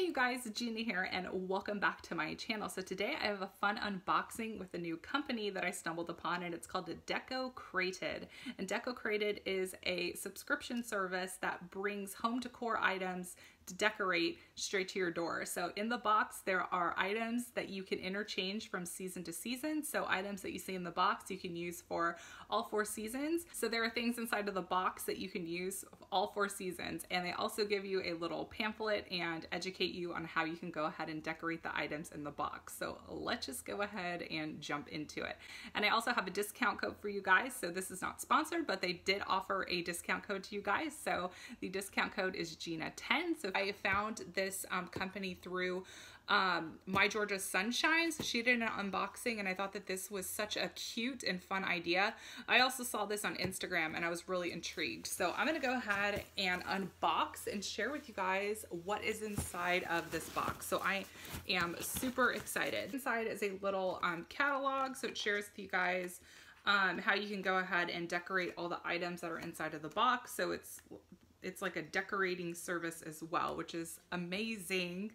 you guys, Gina here, and welcome back to my channel. So today I have a fun unboxing with a new company that I stumbled upon, and it's called Decocrated. And Decocrated is a subscription service that brings home decor items to decorate straight to your door. So in the box there are items that you can interchange from season to season. So items that you see in the box you can use for all 4 seasons. So there are things inside of the box that you can use all 4 seasons, and they also give you a little pamphlet and educate you on how you can go ahead and decorate the items in the box. So let's just go ahead and jump into it. And I also have a discount code for you guys. So this is not sponsored, but they did offer a discount code to you guys. So the discount code is Gina10. So I found this company through My Georgia Sunshine. So she did an unboxing, and I thought that this was such a cute and fun idea. I also saw this on Instagram and I was really intrigued. So I'm gonna go ahead and unbox and share with you guys what is inside of this box. So I am super excited. Inside is a little catalog, so it shares with you guys how you can go ahead and decorate all the items that are inside of the box. So it's like a decorating service as well, which is amazing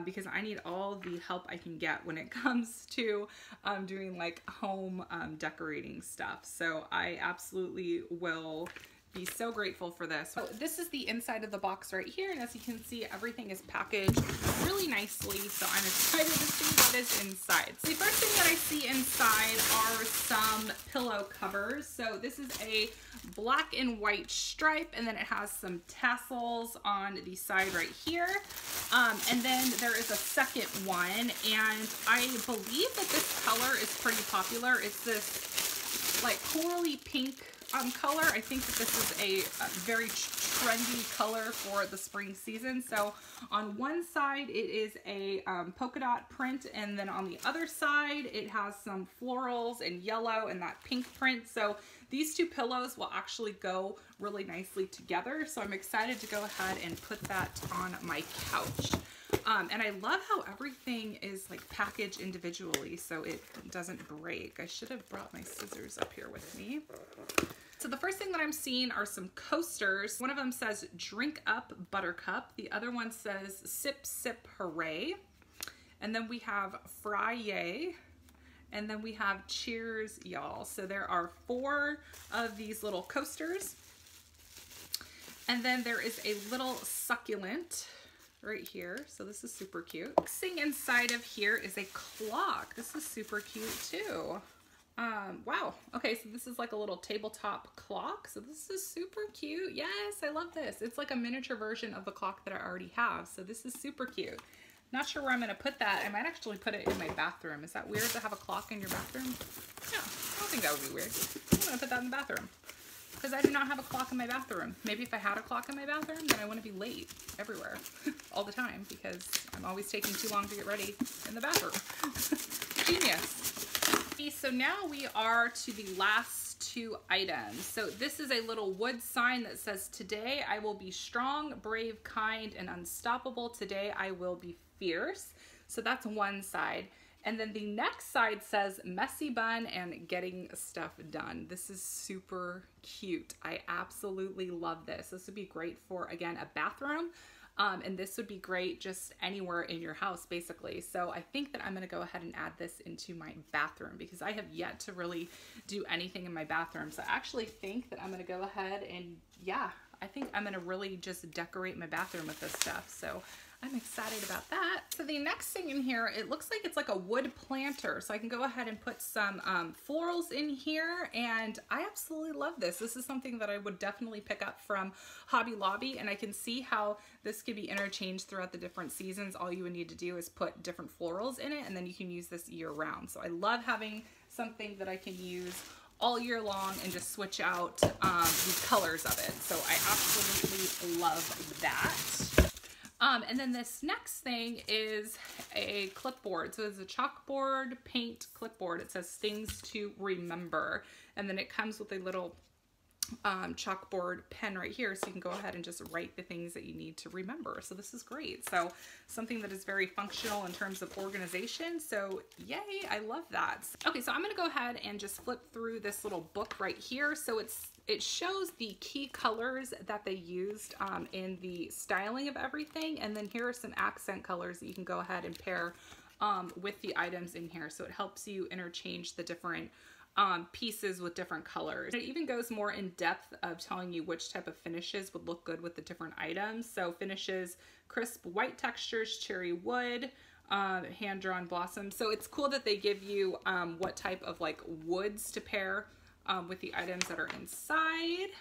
because I need all the help I can get when it comes to doing like home decorating stuff. So I absolutely will be so grateful for this. So this is the inside of the box right here, and as you can see, everything is packaged really nicely, so I'm excited to see what is inside. So the first thing that I see inside are some pillow covers. So this is a black and white stripe, and then it has some tassels on the side right here. And then there is a second one, and I believe that this color is pretty popular. It's this like corally pink color. I think that this is a very trendy color for the spring season. So on one side it is a polka dot print, and then on the other side it has some florals and yellow and that pink print. So these two pillows will actually go really nicely together. So I'm excited to go ahead and put that on my couch. And I love how everything is like packaged individually so it doesn't break. I should have brought my scissors up here with me. So the first thing that I'm seeing are some coasters. One of them says "Drink Up Buttercup." The other one says "Sip Sip Hooray." And then we have "Fry Yay." And then we have "Cheers Y'all." So there are 4 of these little coasters. And then there is a little succulent right here. So this is super cute. Next thing inside of here is a clock. This is super cute too. Wow. Okay, so this is like a little tabletop clock. So this is super cute. Yes, I love this. It's like a miniature version of the clock that I already have. So this is super cute. Not sure where I'm going to put that. I might actually put it in my bathroom. Is that weird to have a clock in your bathroom? No, I don't think that would be weird. I'm going to put that in the bathroom because I do not have a clock in my bathroom. Maybe if I had a clock in my bathroom, then I wouldn't be late everywhere all the time because I'm always taking too long to get ready in the bathroom. Genius. So now we are to the last 2 items. So this is a little wood sign that says, "Today I will be strong, brave, kind, and unstoppable. Today I will be fierce." So that's one side. And then the next side says "Messy bun and getting stuff done." This is super cute. I absolutely love this. This would be great for, again, a bathroom. And this would be great just anywhere in your house, basically. So I think that I'm going to go ahead and add this into my bathroom because I have yet to really do anything in my bathroom. So I actually think that I'm going to go ahead and, yeah, I think I'm going to really just decorate my bathroom with this stuff. So I'm excited about that. So the next thing in here, it looks like it's like a wood planter. So I can go ahead and put some florals in here, and I absolutely love this. This is something that I would definitely pick up from Hobby Lobby, and I can see how this could be interchanged throughout the different seasons. All you would need to do is put different florals in it, and then you can use this year round. So I love having something that I can use all year long and just switch out the colors of it. So I absolutely love that. And then this next thing is a clipboard. So it's a chalkboard paint clipboard. It says "Things to Remember." And then it comes with a little chalkboard pen right here, so you can go ahead and just write the things that you need to remember. So this is great. So something that is very functional in terms of organization. So yay, I love that. Okay, so I'm gonna go ahead and just flip through this little book right here. So it shows the key colors that they used in the styling of everything. And then here are some accent colors that you can go ahead and pair with the items in here. So it helps you interchange the different pieces with different colors. It even goes more in depth of telling you which type of finishes would look good with the different items. So finishes, crisp white textures, cherry wood, hand-drawn blossoms. So it's cool that they give you what type of like woods to pair with the items that are inside.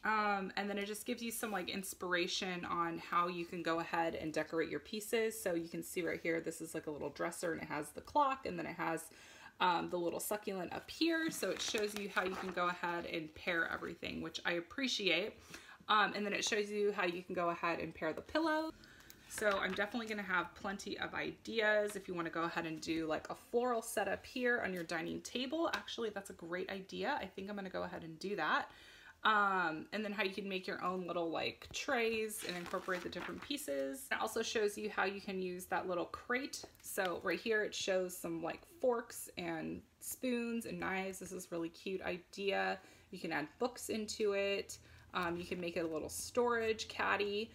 And then it just gives you some like inspiration on how you can go ahead and decorate your pieces. So you can see right here, this is like a little dresser and it has the clock, and then it has the little succulent up here. So it shows you how you can go ahead and pair everything, which I appreciate. And then it shows you how you can go ahead and pair the pillow. So I'm definitely gonna have plenty of ideas if you wanna go ahead and do like a floral setup here on your dining table. Actually, that's a great idea. I think I'm gonna go ahead and do that. And then how you can make your own little like trays and incorporate the different pieces. It also shows you how you can use that little crate. So right here it shows some like forks and spoons and knives. This is a really cute idea. You can add books into it. You can make it a little storage caddy.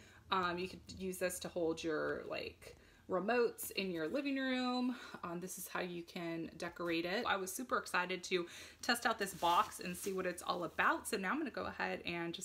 You could use this to hold your like remotes in your living room. This is how you can decorate it. I was super excited to test out this box and see what it's all about. So now I'm gonna go ahead and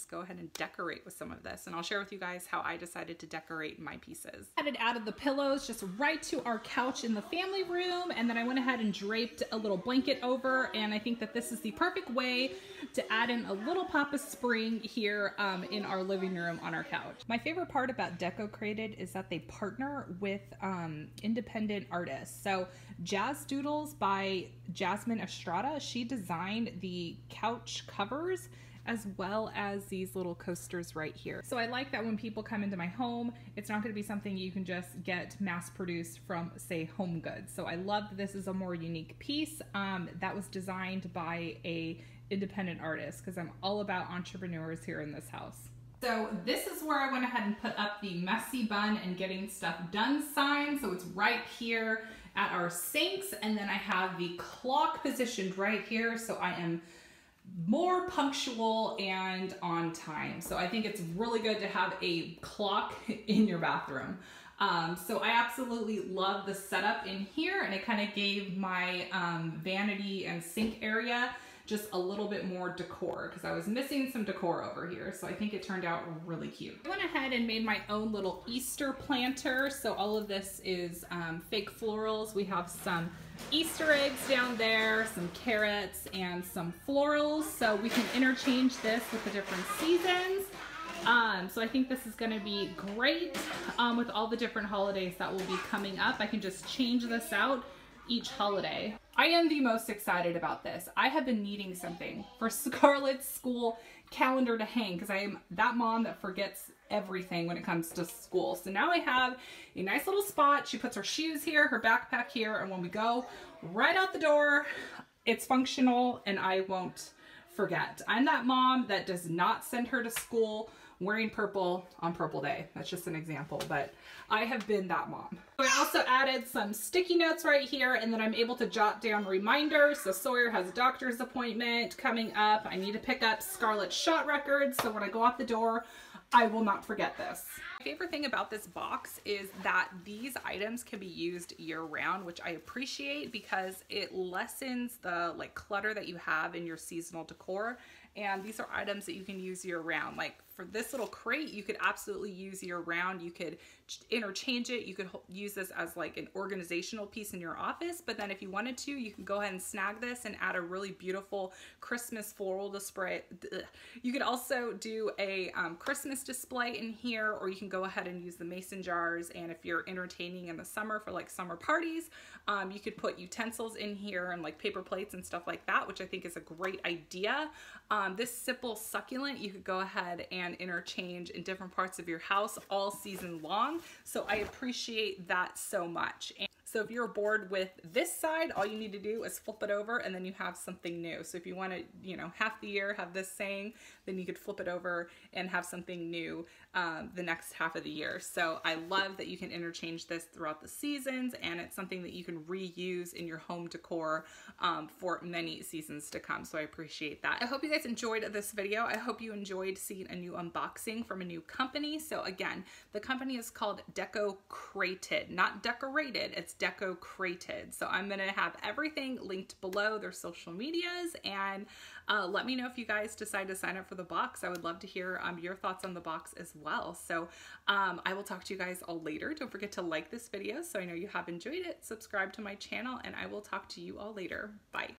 decorate with some of this, and I'll share with you guys how I decided to decorate my pieces. I added the pillows just right to our couch in the family room, and then I went ahead and draped a little blanket over, and I think that this is the perfect way to add in a little pop of spring here in our living room on our couch. My favorite part about Decocrated is that they partner with independent artists. So Jazz Doodles by Jasmine Estrada, she designed the couch covers as well as these little coasters right here. So I like that when people come into my home, it's not going to be something you can just get mass produced from, say, Home Goods. So I love that this is a more unique piece that was designed by a independent artist, because I'm all about entrepreneurs here in this house. So this is where I went ahead and put up the messy bun and getting stuff done sign. So it's right here at our sinks, and then I have the clock positioned right here, so I am more punctual and on time. So I think it's really good to have a clock in your bathroom. So I absolutely love the setup in here, and it kind of gave my vanity and sink area just a little bit more decor, because I was missing some decor over here. So I think it turned out really cute. I went ahead and made my own little Easter planter. So all of this is fake florals. We have some Easter eggs down there, some carrots, and some florals. So we can interchange this with the different seasons. So I think this is going to be great with all the different holidays that will be coming up. I can just change this out each holiday. I am the most excited about this. I have been needing something for Scarlett's school calendar to hang, because I am that mom that forgets everything when it comes to school. So now I have a nice little spot. She puts her shoes here, her backpack here, and when we go right out the door, it's functional and I won't forget. I'm that mom that does not send her to school wearing purple on Purple Day. That's just an example, but I have been that mom. I also added some sticky notes right here, and then I'm able to jot down reminders. So Sawyer has a doctor's appointment coming up. I need to pick up Scarlett's shot records, so when I go out the door, I will not forget this. My favorite thing about this box is that these items can be used year-round, which I appreciate because it lessens the like clutter that you have in your seasonal decor. And these are items that you can use year-round. Like for this little crate, you could absolutely use year-round. You could interchange it. You could use this as like an organizational piece in your office. But then if you wanted to, you can go ahead and snag this and add a really beautiful Christmas floral display. You could also do a Christmas display in here, or you can go ahead and use the mason jars. And if you're entertaining in the summer for like summer parties, you could put utensils in here and like paper plates and stuff like that, which I think is a great idea. This simple succulent, you could go ahead and interchange in different parts of your house all season long. So I appreciate that so much. And So if you're bored with this side, all you need to do is flip it over and then you have something new. So if you want to, you know, half the year have this saying, then you could flip it over and have something new the next half of the year. So I love that you can interchange this throughout the seasons, and it's something that you can reuse in your home decor for many seasons to come. So I appreciate that. I hope you guys enjoyed this video. I hope you enjoyed seeing a new unboxing from a new company. So again, the company is called Decocrated, not decorated, it's Decocrated. So I'm gonna have everything linked below, their social medias, and let me know if you guys decide to sign up for the box. I would love to hear your thoughts on the box as well. So I will talk to you guys all later. Don't forget to like this video so I know you have enjoyed it, subscribe to my channel, and I will talk to you all later. Bye.